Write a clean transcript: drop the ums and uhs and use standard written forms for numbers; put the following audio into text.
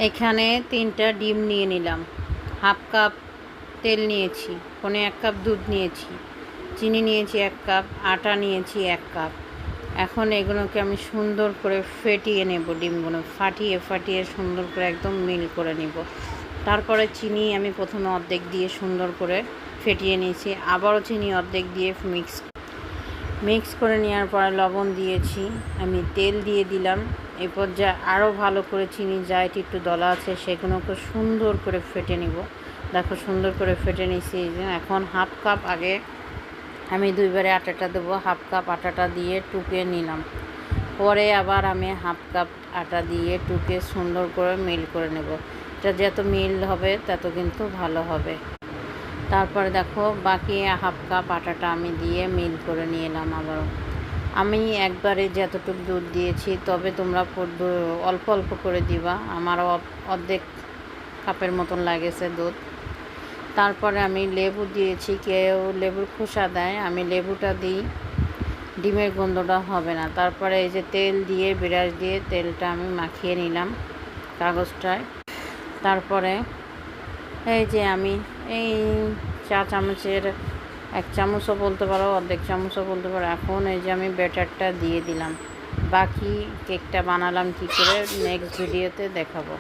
এখানে 3টা ডিম নিয়ে নিলাম, হাফ কাপ তেল নিয়েছি, 1 কাপ দুধ নিয়েছি, চিনি নিয়েছি 1 কাপ, আটা নিয়েছি 1 কাপ। এখন এগুলোকে আমি সুন্দর করে ফেটিয়ে নেব, ডিমগুলো ফাটিয়ে ফাটিয়ে সুন্দর করে একদম মিল করে নেব। তারপরে চিনি আমি প্রথমে অর্ধেক দিয়ে সুন্দর করে ফেটিয়ে নিয়েছি, আবারও চিনি অর্ধেক দিয়ে মিক্স করে নেওয়ার পরে লবণ দিয়েছি, আমি তেল দিয়ে দিলাম। এরপর যা আরও ভালো করে চিনি যা একটু দলা আছে সেগুলোকে সুন্দর করে ফেটে নিব। দেখো সুন্দর করে ফেটে নিয়েছি। এখন হাফ কাপ আগে আমি 2বারে আটাটা দেবো, হাফ কাপ আটাটা দিয়ে টুকে নিলাম। পরে আবার আমি হাফ কাপ আটা দিয়ে টুকে সুন্দর করে মিল করে নেব। এটা যত মিল হবে তত কিন্তু ভালো হবে। তারপরে দেখো বাকি হাফ কাপ আটাটা আমি দিয়ে মিল করে নিয়ে এলাম। আবারও আমি একবারে যতটুকু দুধ দিয়েছি, তবে তোমরা অল্প অল্প করে দিবা। আমারও অর্ধেক কাপের মতন লাগেছে দুধ। তারপরে আমি লেবু দিয়েছি, কেউ লেবুর খোসা দেয়, আমি লেবুটা দিই, ডিমের গন্ধটা হবে না। তারপরে এই যে তেল দিয়ে ব্রাশ দিয়ে তেলটা আমি মাখিয়ে নিলাম কাগজটায়। তারপরে এই যে আমি এই 4 চামচের 1 চামচও বলতে পারো, অর্ধেক চামচও বলতে পারো। এখন এই যে আমি ব্যাটারটা দিয়ে দিলাম। বাকি কেকটা বানালাম কী করে নেক্সট ভিডিওতে দেখাবো।